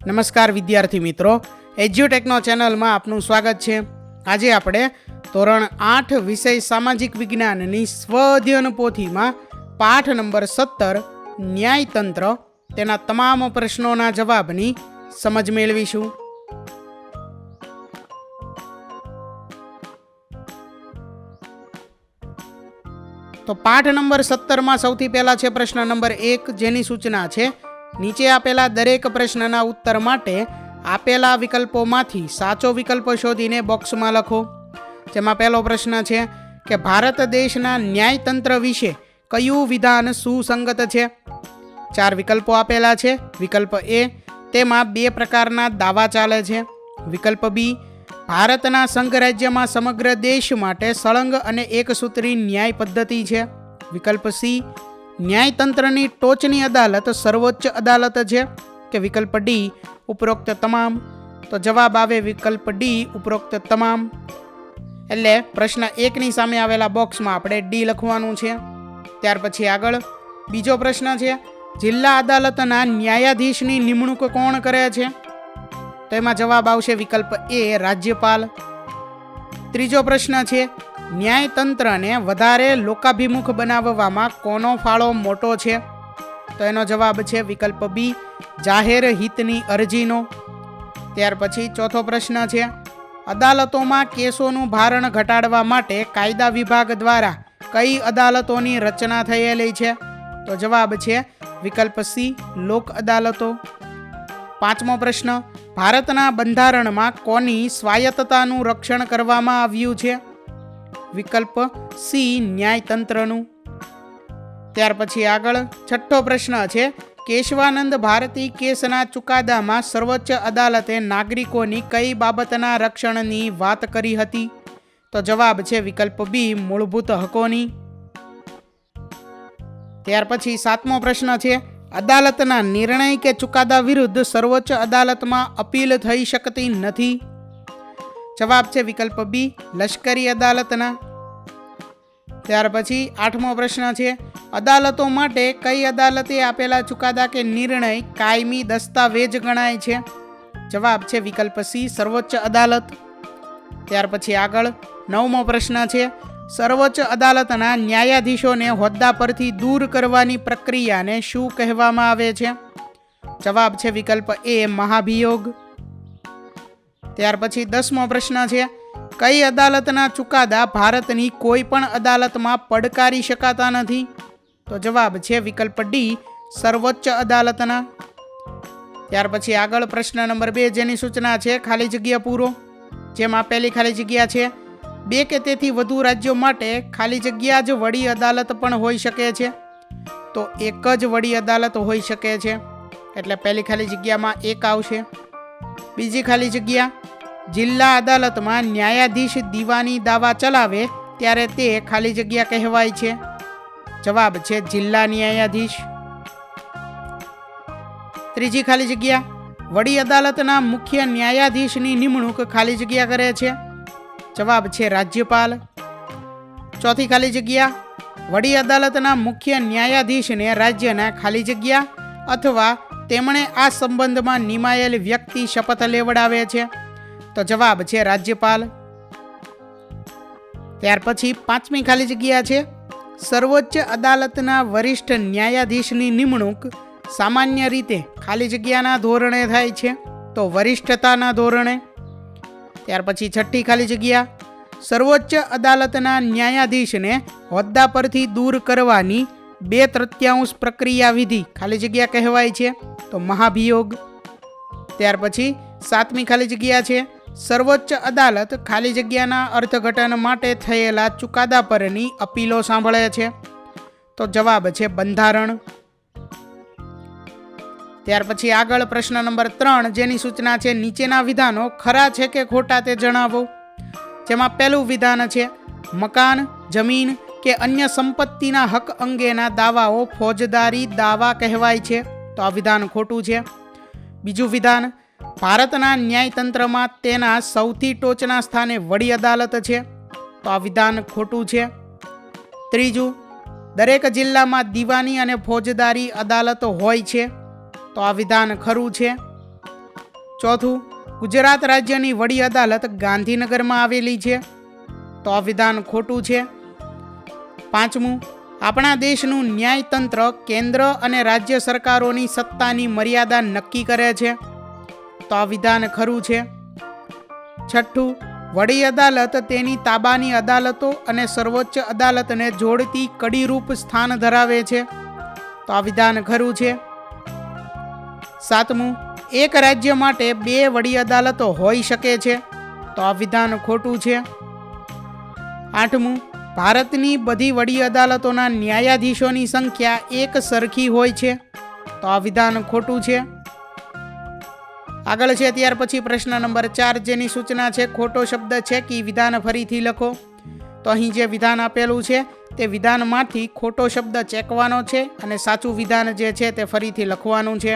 નમસ્કાર વિદ્યાર્થી મિત્રો, એજ્યુટેકનો ચેનલમાં આપનું સ્વાગત છે। આજે આપણે ધોરણ 8 વિષય સામાજિક વિજ્ઞાનની સ્વઅધ્યયન પોથીમાં પાઠ નંબર 17 ન્યાયતંત્ર તેના તમામ પ્રશ્નોના જવાબની સમજ મેળવીશું। તો પાઠ નંબર 17માં સૌથી પહેલા છે પ્રશ્ન નંબર 1, જેની સૂચના છે નીચે આપેલા દરેક પ્રશ્નના ઉત્તર માટે આપેલા વિકલ્પોમાંથી સાચો વિકલ્પ શોધીને બોક્સમાં લખો। જેમાં પહેલો પ્રશ્ન છે કે ભારત દેશના ન્યાયતંત્ર વિશે કયું વિધાન સુસંગત છે? 4 વિકલ્પો આપેલા છે। વિકલ્પ એ, તેમાં 2 પ્રકારના દાવા ચાલે છે। વિકલ્પ બી, ભારતના સંઘ રાજ્યમાં સમગ્ર દેશ માટે સળંગ અને એકસૂત્રી ન્યાય પદ્ધતિ છે। વિકલ્પ સી, ન્યાયતંત્રની ટોચની અદાલત સર્વોચ્ચ અદાલત છે। કે વિકલ્પ ડી, ઉપરોક્ત તમામ? તો જવાબ આવે વિકલ્પ ડી, ઉપરોક્ત તમામ। એટલે પ્રશ્ન 1ની સામે આવેલા બોક્સમાં આપણે ડી લખવાનું છે। ત્યાર પછી આગળ બીજો પ્રશ્ન છે, જિલ્લા અદાલતના ન્યાયાધીશની નિમણૂક કોણ કરે છે? તો એમાં જવાબ આવશે વિકલ્પ એ, રાજ્યપાલ। ત્રીજો પ્રશ્ન છે, ન્યાયતંત્રને વધારે લોકાભિમુખ બનાવવામાં કોનો ફાળો મોટો છે? તો એનો જવાબ છે વિકલ્પ બી, જાહેર હિતની અરજીનો। ત્યાર પછી ચોથો પ્રશ્ન છે, અદાલતોમાં કેસોનું ભારણ ઘટાડવા માટે કાયદા વિભાગ દ્વારા કઈ અદાલતોની રચના થયેલી છે? તો જવાબ છે વિકલ્પ સી, લોક અદાલતો। પાંચમો પ્રશ્ન, ભારતના બંધારણમાં કોની સ્વાયત્તતાનું રક્ષણ કરવામાં આવ્યું છે? વિકલ્પ સી, ન્યાયતંત્રનું। ત્યાર પછી આગળ છઠ્ઠો પ્રશ્ન છે, કેશવાનંદ ભારતી કેસના ચુકાદામાં સર્વોચ્ચ અદાલતે નાગરિકોની કઈ બાબતના રક્ષણની વાત કરી હતી? તો જવાબ છે વિકલ્પ બી, મૂળભૂત હકોની। ત્યાર પછી સાતમો પ્રશ્ન છે, અદાલતના નિર્ણય કે ચુકાદા વિરુદ્ધ સર્વોચ્ચ અદાલતમાં અપીલ થઈ શકતી નથી? જવાબ છે વિકલ્પ બી, લશ્કરી અદાલતના। ત્યાર પછી આઠમો પ્રશ્ન છે, અદાલતો માટે કઈ અદાલતે આપેલા ચુકાદા કે નિર્ણય કાયમી દસ્તાવેજ ગણાય છે? જવાબ છે વિકલ્પ સી, સર્વોચ્ચ અદાલત। ત્યાર પછી આગળ નવમો પ્રશ્ન છે, સર્વોચ્ચ અદાલતના ન્યાયાધીશોને હોદ્દા પરથી દૂર કરવાની પ્રક્રિયાને શું કહેવામાં આવે છે? જવાબ છે વિકલ્પ એ, મહાભિયોગ। ત્યાર પછી 10મો પ્રશ્ન છે, કઈ અદાલતના ચુકાદા ભારતની કોઈ પણ અદાલતમાં પડકારી શકાતા નથી? તો જવાબ છે વિકલ્પ ડી, સર્વોચ્ચ અદાલતના। ત્યાર પછી આગળ પ્રશ્ન નંબર 2, જેની સૂચના છે ખાલી જગ્યા પૂરો। જેમાં પહેલી ખાલી જગ્યા છે, 2 કે તેથી વધુ રાજ્યો માટે ખાલી જગ્યા જ વડી અદાલત પણ હોઈ શકે છે? તો એક જ વડી અદાલત હોઈ શકે છે, એટલે પહેલી ખાલી જગ્યામાં 1 આવશે। બીજી ખાલી જગ્યા, જિલ્લા અદાલતમાં ન્યાયાધીશ દીવાની દાવા ચલાવે ત્યારે તે ખાલી જગ્યા કહેવાય છે? જવાબ છે જિલ્લા ન્યાયાધીશ। ત્રીજી ખાલી જગ્યા, વડી અદાલતના મુખ્ય ન્યાયાધીશની નિમણૂક ખાલી જગ્યા કરે છે? જવાબ છે રાજ્યપાલ। ચોથી ખાલી જગ્યા, વડી અદાલતના મુખ્ય ન્યાયાધીશને રાજ્યના ખાલી જગ્યા અથવા તેમણે આ સંબંધમાં નિમાયેલ વ્યક્તિ શપથ લેવડાવે છે? તો જવાબ છે રાજ્યપાલ। ત્યાર પછી 5મી ખાલી જગ્યા છે, સર્વોચ્ચ અદાલતના વરિષ્ઠ ન્યાયાધીશની નિમણૂક સામાન્ય રીતે ખાલી જગ્યાના ધોરણે થાય છે? તો વરિષ્ઠતાના ધોરણે। ત્યાર પછી 6ઠી ખાલી જગ્યા, સર્વોચ્ચ અદાલતના ન્યાયાધીશને હોદ્દા પરથી દૂર કરવાની 2/3 પ્રક્રિયા વિધિ ખાલી જગ્યા કહેવાય છે? તો મહાભિયોગ। ત્યાર પછી 7મી ખાલી જગ્યા છે, સર્વોચ્ચ અદાલત ખાલી જગ્યાના અર્થઘટન માટે થયેલા ચુકાદા પરની અપીલો સાંભળે છે? તો જવાબ છે બંધારણ। ત્યાર પછી આગળ પ્રશ્ન નંબર 3, જેની સૂચના છે નીચેના વિધાનો ખરા છે કે ખોટા તે જણાવો। જેમાં પહેલું વિધાન છે, મકાન, જમીન કે અન્ય સંપત્તિના હક અંગેના દાવાઓ ફોજદારી દાવા કહેવાય છે? તો આ વિધાન ખોટું છે। બીજું વિધાન, ભારતના ન્યાયતંત્રમાં તેના સૌથી ટોચના સ્થાને વડી અદાલત છે? તો આ વિધાન ખોટું છે। ત્રીજું, દરેક જિલ્લામાં દીવાની અને ફોજદારી અદાલતો હોય છે? તો આ વિધાન ખરું છે। ચોથું, ગુજરાત રાજ્યની વડી અદાલત ગાંધીનગરમાં આવેલી છે. તો આ વિધાન ખોટું છે. પાંચમું, આપણા દેશનું ન્યાયતંત્ર કેન્દ્ર અને રાજ્ય સરકારોની સત્તાની મર્યાદા નક્કી કરે છે. તો આ વિધાન ખરું છે. છઠ્ઠું, વડી અદાલત તેની તાબાની અદાલતો અને સર્વોચ્ચ અદાલતને જોડતી કડીરૂપ સ્થાન ધરાવે છે. તો આ વિધાન ખરું છે. સાતમું, એક રાજ્ય માટે 2 વડી અદાલતો હોઈ શકે છે. તો આ વિધાન ખોટું છે. આઠમું, ભારતની બધી વડી અદાલતોના ન્યાયાધીશોની સંખ્યા એક સરખી હોય છે. તો આ વિધાન ખોટું છે. આગળ છે ત્યાર પછી પ્રશ્ન નંબર 4, જેની સૂચના છે ખોટો શબ્દ છે કે વિધાન ફરીથી લખો. તો અહીં જે વિધાન આપેલું છે તે વિધાનમાંથી ખોટો શબ્દ ચેકવાનો છે અને સાચું વિધાન જે છે તે ફરીથી લખવાનું છે.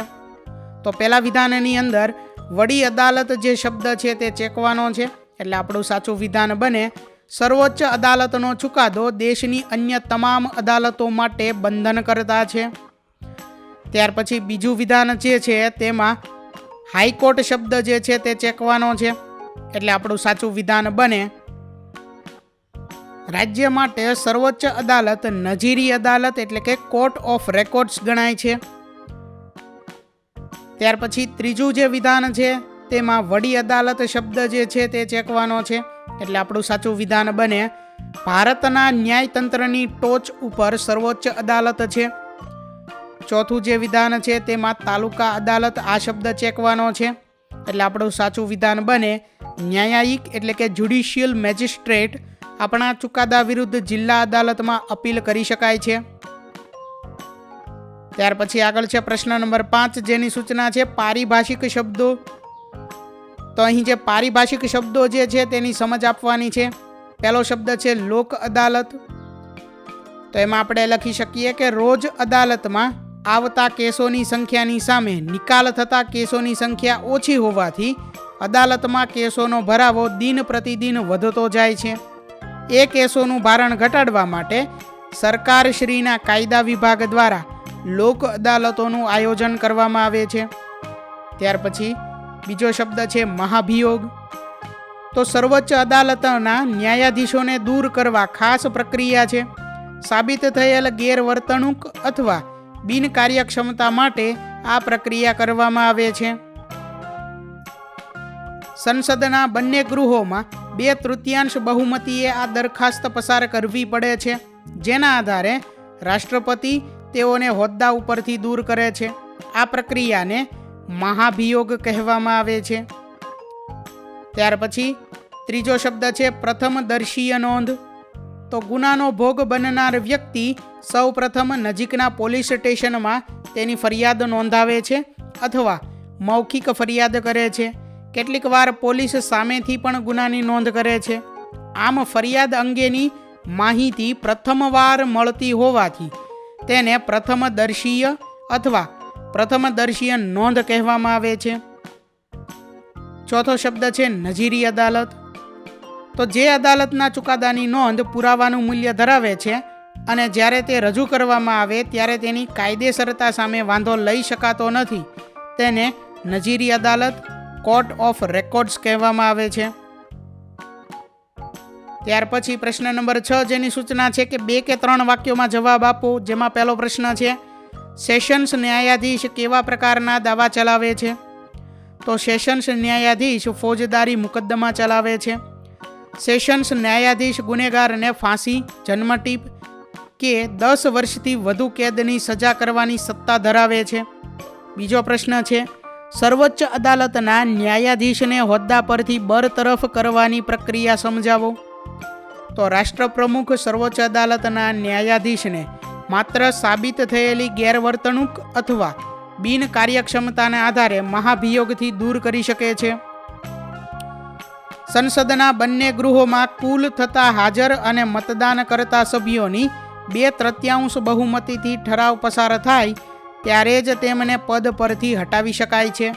તો પહેલા વિધાનની અંદર વડી અદાલત જે શબ્દ છે તે ચેકવાનો છે, એટલે આપણું સાચું વિધાન બને સર્વોચ્ચ અદાલતનો ચુકાદો દેશની અન્ય તમામ અદાલતો માટે બંધન કરતા છે. ત્યાર પછી બીજું વિધાન જે છે તેમાં હાઈકોર્ટ શબ્દ જે છે તે ચેકવાનો છે, એટલે આપણું સાચું વિધાન બને રાજ્ય માટે સર્વોચ્ચ અદાલત નજીરી અદાલત એટલે કે કોર્ટ ઓફ રેકોર્ડ્સ ગણાય છે. ત્યાર પછી ત્રીજું જે વિધાન છે તેમાં વડી અદાલત શબ્દ જે છે તે ચેકવાનો છે, એટલે આપણું સાચું વિધાન બને ભારતના ન્યાયતંત્રની ટોચ ઉપર સર્વોચ્ચ અદાલત છે. ચોથું જે વિધાન છે તેમાં તાલુકા અદાલત આ શબ્દ ચેકવાનો છે, એટલે આપણું સાચું વિધાન બને ન્યાયિક એટલે કે જ્યુડિશિયલ મેજિસ્ટ્રેટ આપણા ચુકાદા વિરુદ્ધ જિલ્લા અદાલતમાં અપીલ કરી શકાય છે. ત્યાર પછી આગળ છે પ્રશ્ન નંબર 5, જેની સૂચના છે પારિભાષિક શબ્દો. તો અહીં જે પારિભાષિક શબ્દો જે છે તેની સમજ આપવાની છે. પહેલો શબ્દ છે લોક અદાલત. તો એમાં આપણે લખી શકીએ કે રોજ અદાલતમાં આવતા કેસોની સંખ્યાની સામે નિકાલ થતા કેસોની સંખ્યા ઓછી હોવાથી અદાલતમાં કેસોનો ભરાવો દિન પ્રતિદિન વધતો જાય છે. એ કેસોનું ભારણ ઘટાડવા માટે સરકારશ્રીના કાયદા વિભાગ દ્વારા લોક અદાલતોનું આયોજન કરવામાં આવે છે. ત્યાર પછી બીજો શબ્દ છે મહાભિયોગ. તો સર્વોચ્ચ અદાલતના ન્યાયાધીશોને દૂર કરવા ખાસ પ્રક્રિયા છે. સાબિત થયેલ ગેરવર્તણૂક અથવા બિનકાર્યક્ષમતા માટે આ પ્રક્રિયા કરવામાં આવે છે. સંસદના બંને ગૃહોમાં 2/3 બહુમતીએ આ દરખાસ્ત પસાર કરવી પડે છે, જેના આધારે રાષ્ટ્રપતિ તેઓને હોદ્દા ઉપરથી દૂર કરે છે. આ પ્રક્રિયાને મહાભિયોગ કહેવામાં આવે છે. ત્યાર પછી ત્રીજો શબ્દ છે પ્રથમદર્શીય નોંધ. તો ગુનાનો ભોગ બનનાર વ્યક્તિ સૌ પ્રથમ નજીકના પોલીસ સ્ટેશનમાં તેની ફરિયાદ નોંધાવે છે અથવા મૌખિક ફરિયાદ કરે છે. કેટલીક વાર પોલીસ સામેથી પણ ગુનાની નોંધ કરે છે. આમ ફરિયાદ અંગેની માહિતી પ્રથમવાર મળતી હોવાથી તેને પ્રથમદર્શીય અથવા પ્રથમદર્શીય નોંધ કહેવામાં આવે છે. ચોથો શબ્દ છે નજીરી અદાલત. તો જે અદાલતના ચુકાદાની નોંધ પુરાવાનું મૂલ્ય ધરાવે છે અને જ્યારે તે રજૂ કરવામાં આવે ત્યારે તેની કાયદેસરતા સામે વાંધો લઈ શકાતો નથી, તેને નજીરી અદાલત કોર્ટ ઓફ રેકોર્ડ્સ કહેવામાં આવે છે. ત્યાર પછી પ્રશ્ન નંબર 6, જેની સૂચના છે કે 2 કે 3 વાક્યોમાં જવાબ આપો. જેમાં પહેલો પ્રશ્ન છે સેશન્સ ન્યાયાધીશ કેવા પ્રકારના દાવા ચલાવે છે. તો સેશન્સ ન્યાયાધીશ ફોજદારી મુકદ્દમા ચલાવે છે. સેશન્સ ન્યાયાધીશ ગુનેગારને ફાંસી, જન્મટીપ કે 10 વર્ષથી વધુ કેદની સજા કરવાની સત્તા ધરાવે છે. બીજો પ્રશ્ન છે સર્વોચ્ચ અદાલતના ન્યાયાધીશને હોદ્દા પરથી બરતરફ કરવાની પ્રક્રિયા સમજાવો. તો રાષ્ટ્રપ્રમુખ સર્વોચ્ચ અદાલતના ન્યાયાધીશને માત્ર સાબિત થયેલી ગેરવર્તણૂક અથવા બિનકાર્યક્ષમતાના આધારે મહાભિયોગથી દૂર કરી શકે છે. સંસદના બંને ગૃહોમાં કુલ થતા હાજર અને મતદાન કરતા સભ્યોની 2/3 બહુમતીથી ઠરાવ પસાર થાય ત્યારે જ તેમને પદ પરથી હટાવી શકાય છે.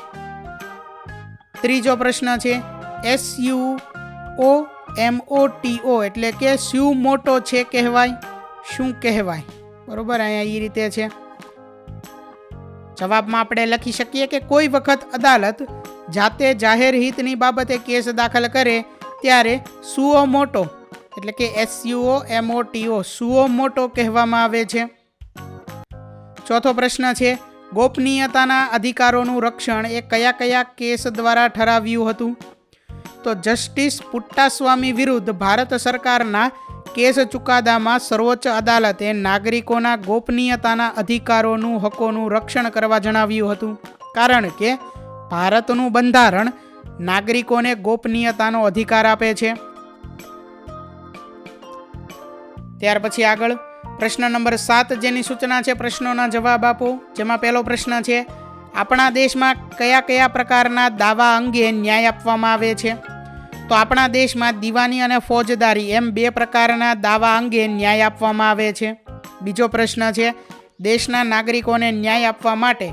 ત્રીજો પ્રશ્ન છે SUOMOTO એટલે કે સ્યુ મોટો છે કહેવાય, શું કહેવાય? બરોબર, અહીંયા એ રીતે છે. જવાબમાં આપણે લખી શકીએ કે કોઈ વખત અદાલત જાતે જાહેર હિતની બાબતે કેસ દાખલ કરે ત્યારે સુઓ મોટો એટલે કે SUOMOTO સુઓ મોટો કહેવામાં આવે છે. ચોથો પ્રશ્ન છે, ગોપનીયતાના અધિકારોનું રક્ષણ એ કયા કયા કેસ દ્વારા ઠરાવ્યું હતું? તો જસ્ટિસ પુટ્ટાસ્વામી વિરુદ્ધ ભારત સરકારના કેસ ચુકાદામાં સર્વોચ્ચ અદાલતે નાગરિકોના ગોપનીયતાના અધિકારોનું હકોનું રક્ષણ કરવા જણાવ્યું હતું, કારણ કે ભારતનું બંધારણ નાગરિકોને ગોપનીયતાનો અધિકાર આપે છે. ત્યાર પછી આગળ પ્રશ્ન નંબર 7 જેની સૂચના છે પ્રશ્નોના જવાબ આપો. જેમાં પહેલો પ્રશ્ન છે, આપણા દેશમાં કયા કયા પ્રકારના દાવા અંગે ન્યાય આપવામાં આવે છે? તો આપણા દેશમાં દીવાની અને ફોજદારી એમ 2 પ્રકારના દાવા અંગે ન્યાય આપવામાં આવે છે. બીજો પ્રશ્ન છે, દેશના નાગરિકોને ન્યાય આપવા માટે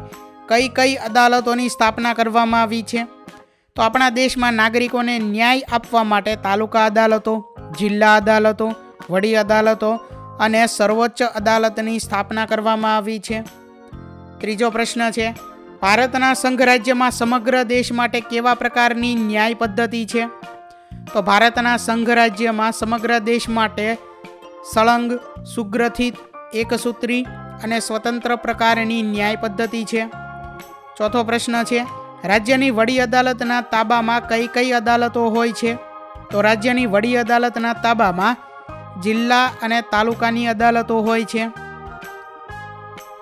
કઈ કઈ અદાલતોની સ્થાપના કરવામાં આવી છે? તો આપણા દેશમાં નાગરિકોને ન્યાય આપવા માટે તાલુકા અદાલતો, જિલ્લા અદાલતો, વડી અદાલતો અને સર્વોચ્ચ અદાલતની સ્થાપના કરવામાં આવી છે. ત્રીજો પ્રશ્ન છે, ભારતના સંઘ રાજ્યમાં સમગ્ર દેશ માટે કેવા પ્રકારની ન્યાય પદ્ધતિ છે? તો ભારતના સંઘ રાજ્યમાં સમગ્ર દેશ માટે સળંગ, સુગ્રથિત, એકસૂત્રી અને સ્વતંત્ર પ્રકારની ન્યાય પદ્ધતિ છે. ચોથો પ્રશ્ન છે, રાજ્યની વડી અદાલતના તાબામાં કઈ કઈ અદાલતો હોય છે? તો રાજ્યની વડી અદાલતના તાબામાં જિલ્લા અને તાલુકાની અદાલતો હોય છે.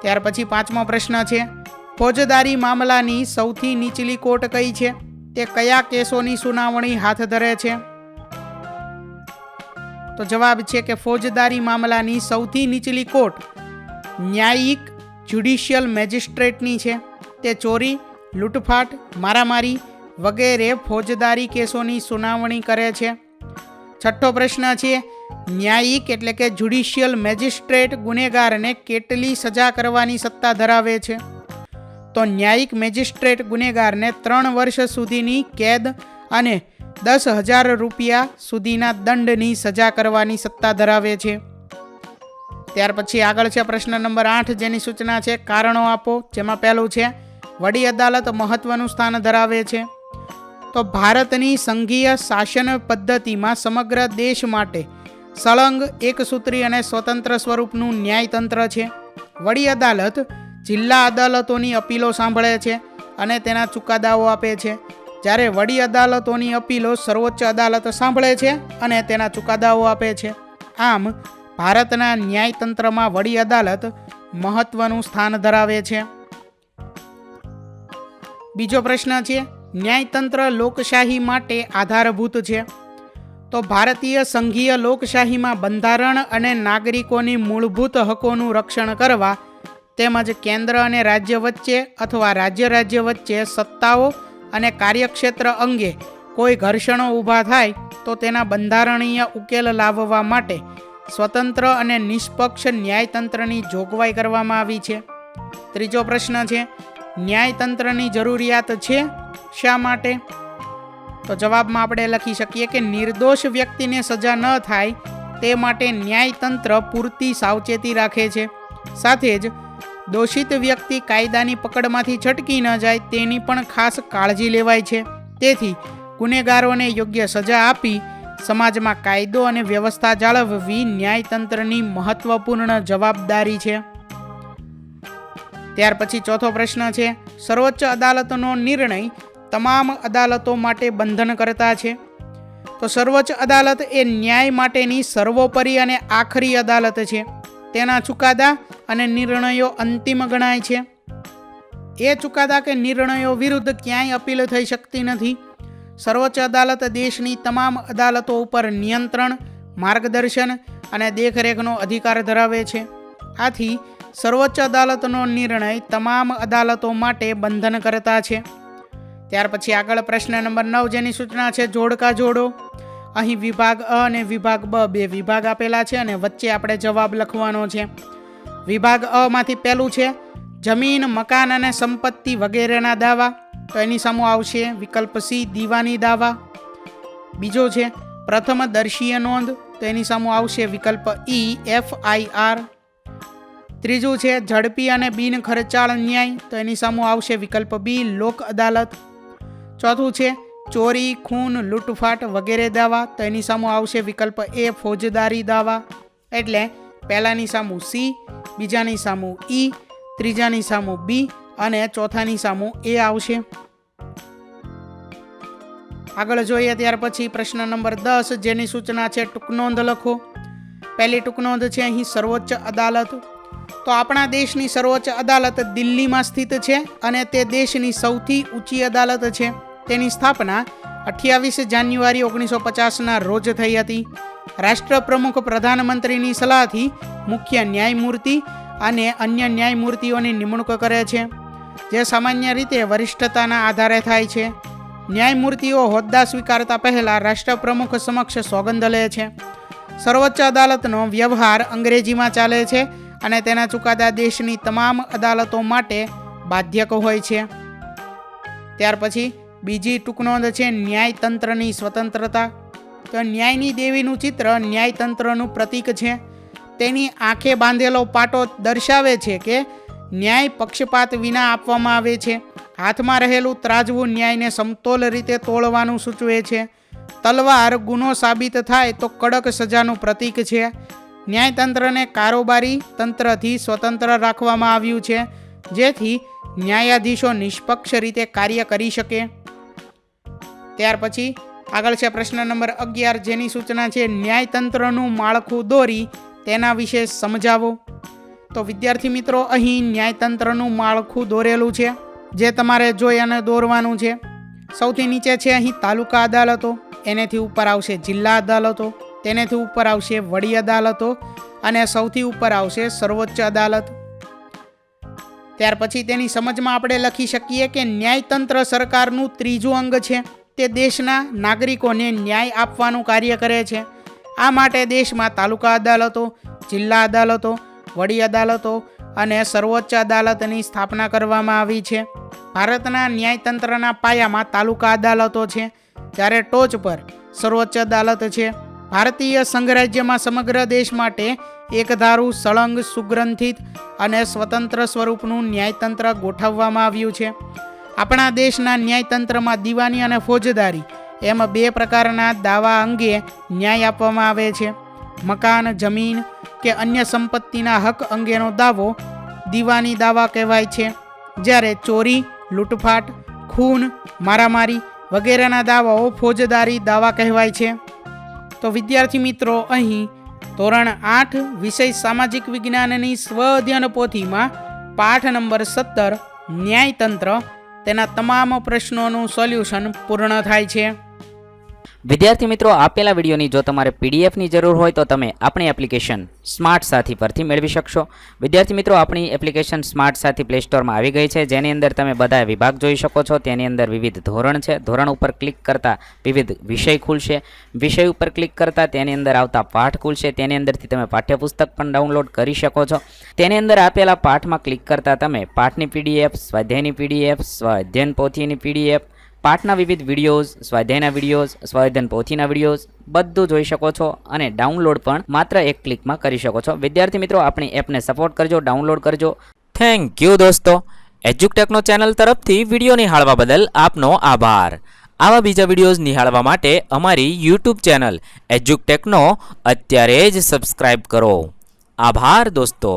ત્યાર પછી પાંચમો પ્રશ્ન છે, ફોજદારી મામલાની સૌથી નીચલી કોર્ટ કઈ છે? તે કયા કેસોની સુનાવણી હાથ ધરે છે? તો જવાબ છે કે ફોજદારી મામલાની સૌથી નીચલી કોર્ટ ન્યાયિક જ્યુડિશિયલ મેજિસ્ટ્રેટની છે. તે ચોરી, લૂંટફાટ, મારામારી વગેરે ફોજદારી કેસોની સુનાવણી કરે છે. છઠ્ઠો પ્રશ્ન છે, ન્યાયિક એટલે કે જ્યુડિશિયલ મેજિસ્ટ્રેટ ગુનેગારને કેટલી સજા કરવાની સત્તા ધરાવે છે? તો ન્યાયિક મેજિસ્ટ્રેટ ગુનેગારને 3 વર્ષ સુધીની કેદ અને 10,000 રૂપિયા સુધીના દંડની સજા કરવાની સત્તા ધરાવે છે. ત્યાર પછી આગળ છે પ્રશ્ન નંબર 8 જેની સૂચના છે કારણો આપો. જેમાં પહેલું છે, વડી અદાલત મહત્વનું સ્થાન ધરાવે છે. તો ભારતની સંઘીય શાસન પદ્ધતિમાં સમગ્ર દેશ માટે સળંગ, એકસૂત્રી અને સ્વતંત્ર સ્વરૂપનું ન્યાયતંત્ર છે. વડી અદાલત જિલ્લા અદાલતોની અપીલો સાંભળે છે અને તેના ચુકાદાઓ આપે છે, જ્યારે વડી અદાલતોની અપીલો સર્વોચ્ચ અદાલત સાંભળે છે અને તેના ચુકાદાઓ આપે છે. આમ ભારતના ન્યાયતંત્રમાં વડી અદાલત મહત્વનું સ્થાન ધરાવે છે. બીજો પ્રશ્ન છે, ન્યાયતંત્ર લોકશાહી માટે આધારભૂત છે. તો ભારતીય સંઘીય લોકશાહીમાં બંધારણ અને નાગરિકોની મૂળભૂત હકોનું રક્ષણ કરવા તેમજ કેન્દ્ર અને રાજ્ય વચ્ચે અથવા રાજ્ય વચ્ચે સત્તાઓ અને કાર્યક્ષેત્ર અંગે કોઈ ઘર્ષણો ઊભા થાય તો તેના બંધારણીય ઉકેલ લાવવા માટે સ્વતંત્ર અને નિષ્પક્ષ ન્યાયતંત્રની જોગવાઈ કરવામાં આવી છે. ત્રીજો પ્રશ્ન છે, ન્યાયતંત્રની જરૂરિયાત છે, શા માટે? તો જવાબમાં આપણે લખી શકીએ કે નિર્દોષ વ્યક્તિને સજા ન થાય તે માટે ન્યાયતંત્ર પૂરતી સાવચેતી રાખે છે. સાથે જ દોષિત વ્યક્તિ કાયદાની પકડમાંથી છટકી ન જાય તેની પણ ખાસ કાળજી લેવાય છે. તેથી ગુનેગારોને યોગ્ય સજા આપી સમાજમાં કાયદો અને વ્યવસ્થા જાળવવી ન્યાયતંત્રની મહત્વપૂર્ણ જવાબદારી છે. ત્યાર પછી ચોથો પ્રશ્ન છે, સર્વોચ્ચ અદાલતનો નિર્ણય તમામ અદાલતો માટે બંધનકર્તા છે. તો સર્વોચ્ચ અદાલત એ ન્યાય માટેની સર્વોપરી અને આખરી અદાલત છે. તેના ચુકાદા અને નિર્ણયો અંતિમ ગણાય છે. એ ચુકાદા કે નિર્ણયો વિરુદ્ધ ક્યાંય અપીલ થઈ શકતી નથી. સર્વોચ્ચ અદાલત દેશની તમામ અદાલતો ઉપર નિયંત્રણ, માર્ગદર્શન અને દેખરેખનો અધિકાર ધરાવે છે. આથી સર્વોચ્ચ અદાલતનો નિર્ણય તમામ અદાલતો માટે બંધનકર્તા છે. ત્યાર પછી આગળ પ્રશ્ન નંબર 9 જેની સૂચના છે જોડકા જોડો. અહીં વિભાગ અ અને વિભાગ બ 2 વિભાગ આપેલા છે અને વચ્ચે આપણે જવાબ લખવાનો છે. વિભાગ અ માંથી પહેલું છે જમીન, મકાન અને સંપત્તિ વગેરેના દાવા. તો એની સામે આવશે વિકલ્પ સી દીવાની દાવા. બીજો છે પ્રથમદર્શીય નોંધ. તો એની સામે આવશે વિકલ્પ ઈ FIR. ત્રીજું છે ઝડપી અને બિન ખર્ચાળ ન્યાય. તો એની સામે આવશે વિકલ્પ બી લોક અદાલત. ચોથું છે ચોરી, ખૂન, લૂંટફાટ વગેરે દાવા. તો એની સામું આવશે વિકલ્પ એ ફોજદારી દાવા. એટલે પહેલાની સામું સી, બીજાની સામું ઈ, ત્રીજાની સામું બી અને ચોથાની સામું એ આવશે. આગળ જોઈએ ત્યાર પછી પ્રશ્ન નંબર 10 જેની સૂચના છે ટૂંકનોંધ લખો. પહેલી ટૂંકનોંધ છે અહીં સર્વોચ્ચ અદાલત. તો આપણા દેશની સર્વોચ્ચ અદાલત દિલ્હીમાં સ્થિત છે અને તે દેશની સૌથી ઊંચી અદાલત છે. તેની સ્થાપના 28 જાન્યુઆરી 1950ના રોજ થઈ હતી. રાષ્ટ્રપ્રમુખ પ્રધાનમંત્રીની સલાહથી મુખ્ય ન્યાયમૂર્તિ અને અન્ય ન્યાયમૂર્તિઓની નિમણૂક કરે છે, જે સામાન્ય રીતે વરિષ્ઠતાના આધારે થાય છે. ન્યાયમૂર્તિઓ હોદ્દા સ્વીકારતા પહેલા રાષ્ટ્રપ્રમુખ સમક્ષ સોગંદ લે છે. સર્વોચ્ચ અદાલતનો વ્યવહાર અંગ્રેજીમાં ચાલે છે અને તેના ચુકાદા દેશની તમામ અદાલતો માટે બાધ્યક હોય છે. ત્યાર પછી બીજી ટૂંકનોંધ છે ન્યાયતંત્રની સ્વતંત્રતા. તો ન્યાયની દેવીનું ચિત્ર ન્યાયતંત્રનું પ્રતીક છે. તેની આંખે બાંધેલો પાટો દર્શાવે છે કે ન્યાય પક્ષપાત વિના આપવામાં આવે છે. હાથમાં રહેલું ત્રાજવું ન્યાયને સમતોલ રીતે તોળવાનું સૂચવે છે. તલવાર ગુનો સાબિત થાય તો કડક સજાનું પ્રતીક છે. ન્યાયતંત્રને કારોબારી તંત્રથી સ્વતંત્ર રાખવામાં આવ્યું છે, જેથી ન્યાયાધીશો નિષ્પક્ષ રીતે કાર્ય કરી શકે. ત્યાર પછી આગળ છે પ્રશ્ન નંબર 11 જેની સૂચના છે ન્યાયતંત્રનું માળખું દોરી તેના વિશે સમજાવો. તો વિદ્યાર્થી મિત્રો અહીં ન્યાયતંત્રનું માળખું દોરેલું છે, જે તમારે જોઈ અને દોરવાનું છે. સૌથી નીચે છે અહીં તાલુકા અદાલતો, એનેથી ઉપર આવશે જિલ્લા અદાલતો, તેનેથી ઉપર આવશે વડી અદાલતો અને સૌથી ઉપર આવશે સર્વોચ્ચ અદાલત. ત્યાર પછી તેની સમજમાં આપણે લખી શકીએ કે ન્યાયતંત્ર સરકારનું ત્રીજું અંગ છે. તે દેશના નાગરિકોને ન્યાય આપવાનું કાર્ય કરે છે. આ માટે દેશમાં તાલુકા અદાલતો, જિલ્લા અદાલતો, વડી અદાલતો અને સર્વોચ્ચ અદાલતની સ્થાપના કરવામાં આવી છે. ભારતના ન્યાયતંત્રના પાયામાં તાલુકા અદાલતો છે, જ્યારે ટોચ પર સર્વોચ્ચ અદાલત છે. ભારતીય સંઘરાજ્યમાં સમગ્ર દેશ માટે એકધારું, સળંગ, સુગ્રંથિત અને સ્વતંત્ર સ્વરૂપનું ન્યાયતંત્ર ગોઠવવામાં આવ્યું છે. આપણા દેશના ન્યાયતંત્રમાં દીવાની અને ફોજદારી એમ બે પ્રકારના દાવા અંગે ન્યાય આપવામાં આવે છે. મકાન, જમીન કે અન્ય સંપત્તિના હક અંગેનો દાવો દીવાની દાવા કહેવાય છે, જ્યારે ચોરી, લૂંટફાટ, ખૂન, મારામારી વગેરેના દાવાઓ ફોજદારી દાવા કહેવાય છે. તો વિદ્યાર્થી મિત્રો અહીં ધોરણ 8 વિષય સામાજિક વિજ્ઞાનની સ્વ અધ્યયન પોથીમાં પાઠ નંબર 17 ન્યાયતંત્ર તેના તમામ પ્રશ્નોનું સોલ્યુશન પૂર્ણ થાય છે. વિદ્યાર્થી મિત્રો, આપેલા વિડીયોની જો તમારે પીડીએફની જરૂર હોય તો તમે આપણી એપ્લિકેશન સ્માર્ટ સાથી પરથી મેળવી શકશો. વિદ્યાર્થી મિત્રો, આપણી એપ્લિકેશન સ્માર્ટ સાથી પ્લે સ્ટોરમાં આવી ગઈ છે, જેની અંદર તમે બધા વિભાગ જોઈ શકો છો. તેની અંદર વિવિધ ધોરણ છે. ધોરણ ઉપર ક્લિક કરતાં વિવિધ વિષય ખુલશે. વિષય ઉપર ક્લિક કરતાં તેની અંદર આવતા પાઠ ખુલશે. તેની અંદરથી તમે પાઠ્યપુસ્તક પણ ડાઉનલોડ કરી શકો છો. તેની અંદર આપેલા પાઠમાં ક્લિક કરતાં તમે પાઠની પીડીએફ, સ્વાધ્યાયની પીડીએફ, સ્વાધ્યાયન પોથીની પીડીએફ, પાઠના વિવિધ વિડીયોઝ, સ્વાધ્યાયના વિડીયોઝ, સ્વાધ્યાયન પોથીના વિડીયોઝ બધું જોઈ શકો છો અને ડાઉનલોડ પણ માત્ર એક ક્લિકમાં કરી શકો છો. વિદ્યાર્થી મિત્રો, આપણી એપને સપોર્ટ કરજો, ડાઉનલોડ કરજો. થેન્ક યુ દોસ્તો. એજ્યુકટેકનો ચેનલ તરફથી વિડીયો નિહાળવા બદલ આપનો આભાર. આવા બીજા વિડીયોઝ નિહાળવા માટે અમારી યુટ્યુબ ચેનલ એજ્યુકટેકનો અત્યારે જ સબસ્ક્રાઇબ કરો. આભાર દોસ્તો.